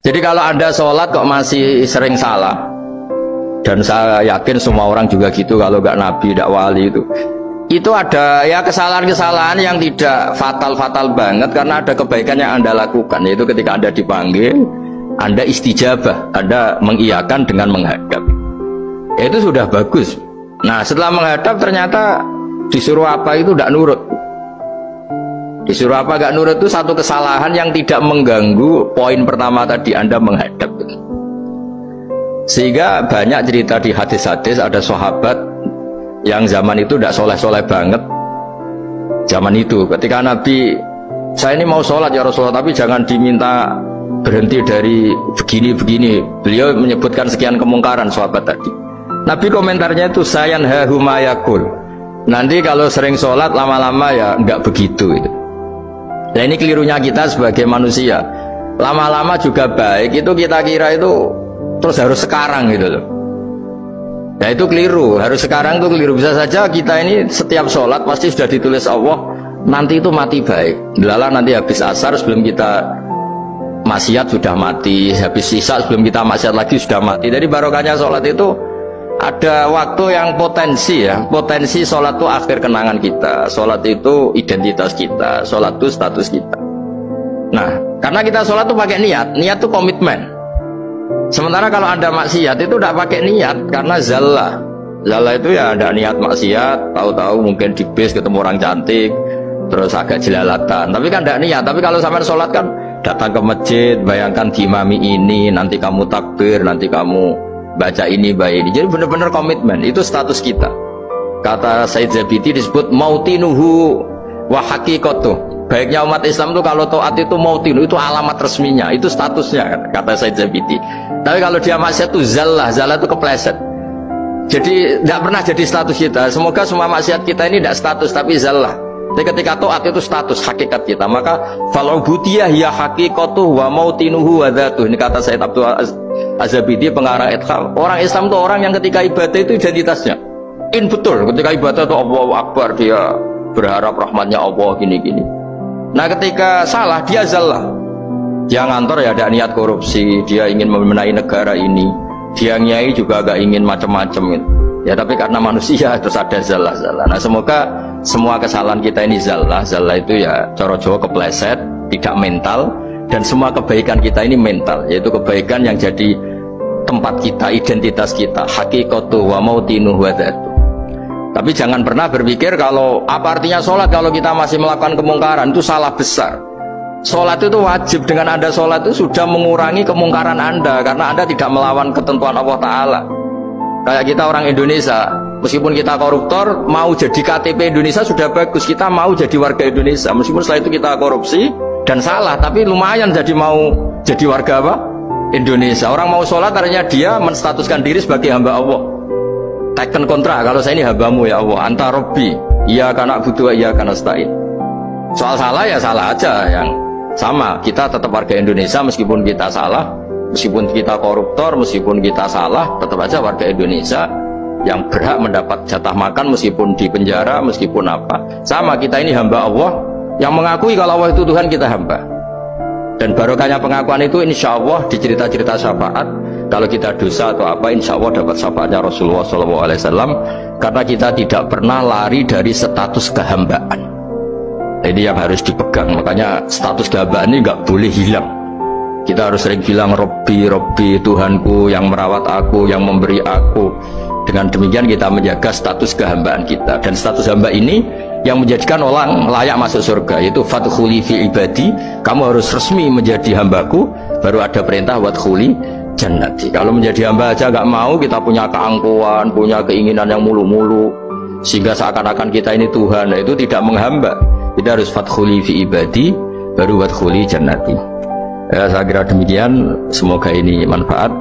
Jadi kalau Anda sholat kok masih sering salah, dan saya yakin semua orang juga gitu, kalau nggak nabi, nggak wali itu ada ya kesalahan-kesalahan yang tidak fatal-fatal banget, karena ada kebaikan yang Anda lakukan, yaitu ketika Anda dipanggil, Anda istijabah, Anda mengiyakan dengan menghadap. Ya, itu sudah bagus. Nah, setelah menghadap ternyata disuruh apa itu tidak nurut. Disuruh apa gak nurut itu satu kesalahan yang tidak mengganggu poin pertama tadi, Anda menghadap. Sehingga banyak cerita di hadis-hadis, ada sahabat yang zaman itu tidak soleh-soleh banget. Zaman itu ketika Nabi, saya ini mau sholat ya Rasulullah, tapi jangan diminta berhenti dari begini-begini. Beliau menyebutkan sekian kemungkaran sahabat tadi. Nabi komentarnya itu sayan hahumayakul. Nanti kalau sering sholat lama-lama ya enggak begitu itu. Nah, ini kelirunya kita sebagai manusia. Lama-lama juga baik itu kita kira itu terus harus sekarang gitu loh. Nah, itu keliru. Harus sekarang itu keliru. Bisa saja kita ini setiap sholat pasti sudah ditulis Allah nanti itu mati baik. Lala nanti habis asar sebelum kita maksiat sudah mati, habis sisa sebelum kita maksiat lagi sudah mati. Jadi barokahnya sholat itu ada waktu yang potensi ya, potensi sholat itu akhir kenangan kita, sholat itu identitas kita, sholat itu status kita. Nah, karena kita sholat itu pakai niat, niat itu komitmen. Sementara kalau Anda maksiat itu tidak pakai niat, karena zallah. Zallah itu ya ada niat maksiat, tahu-tahu mungkin di bis ketemu orang cantik, terus agak jelalatan, tapi kan tidak niat. Tapi kalau sampai sholat kan datang ke masjid, bayangkan diimami ini, nanti kamu takbir, nanti kamu baca ini, baca ini. Jadi benar-benar komitmen, itu status kita. Kata Said Zabidi disebut mautinuhu wa haqiqatuh. Baiknya umat Islam itu kalau taat itu mautinuhu, itu alamat resminya, itu statusnya, kata Said Zabidi. Tapi kalau dia maksiat itu zallah, zallah itu kepleset. Jadi tidak pernah jadi status kita. Semoga semua maksiat kita ini tidak status tapi zallah. Jadi ketika taat itu status hakikat kita, maka falubudiyah ya haqiqatuh wa mautinuhu wa dzatuh. Ini kata Said Abdul Az-Zabidi pengarang Idkhal. Orang Islam itu orang yang ketika ibadah itu identitasnya betul, ketika ibadah itu Allahu Akbar, dia berharap rahmatnya Allah gini-gini. Nah, ketika salah dia zallah. Dia ngantor ya ada niat korupsi, dia ingin membenahi negara ini, dia nyai juga agak ingin macam-macam gitu. Ya tapi karena manusia terus ada zallah-zallah. Nah, semoga semua kesalahan kita ini zallah. Zallah itu ya cara Jawa kepleset, tidak mental. Dan semua kebaikan kita ini mental, yaitu kebaikan yang jadi tempat kita, identitas kita, haqiqatuh wa mautinuhu wa dzatuh. Tapi jangan pernah berpikir kalau apa artinya sholat kalau kita masih melakukan kemungkaran, itu salah besar. Sholat itu wajib, dengan Anda sholat itu sudah mengurangi kemungkaran Anda, karena Anda tidak melawan ketentuan Allah Ta'ala. Kayak kita orang Indonesia, meskipun kita koruptor, mau jadi KTP Indonesia sudah bagus, kita mau jadi warga Indonesia, meskipun setelah itu kita korupsi dan salah, tapi lumayan mau jadi warga apa? Indonesia. Orang mau sholat artinya dia menstatuskan diri sebagai hamba Allah. Teken kontrak, kalau saya ini hambamu ya Allah, anta robbi, iya karena butuh, iya karena nasta'in. Soal salah ya salah aja, yang sama, kita tetap warga Indonesia meskipun kita salah, meskipun kita koruptor, meskipun kita salah, tetap aja warga Indonesia yang berhak mendapat jatah makan meskipun di penjara, meskipun apa. Sama, kita ini hamba Allah yang mengakui kalau Allah itu Tuhan, kita hamba. Dan barokahnya pengakuan itu insya Allah di cerita-cerita syafaat, kalau kita dosa atau apa insya Allah dapat syafaatnya Rasulullah SAW, karena kita tidak pernah lari dari status kehambaan. Ini yang harus dipegang, makanya status kehambaan ini nggak boleh hilang. Kita harus sering bilang Robbi, Robbi, Tuhanku yang merawat aku, yang memberi aku. Dengan demikian kita menjaga status kehambaan kita. Dan status hamba ini yang menjadikan orang layak masuk surga, yaitu fadkhuli fi ibadi, kamu harus resmi menjadi hambaku, baru ada perintah wadkhuli jannati. Kalau menjadi hamba aja nggak mau, kita punya keangkuhan, punya keinginan yang mulu-mulu, sehingga seakan-akan kita ini Tuhan, itu tidak menghamba. Kita harus fadkhuli fi ibadi, baru wadkhuli jannati. Ya, saya kira demikian, semoga ini manfaat.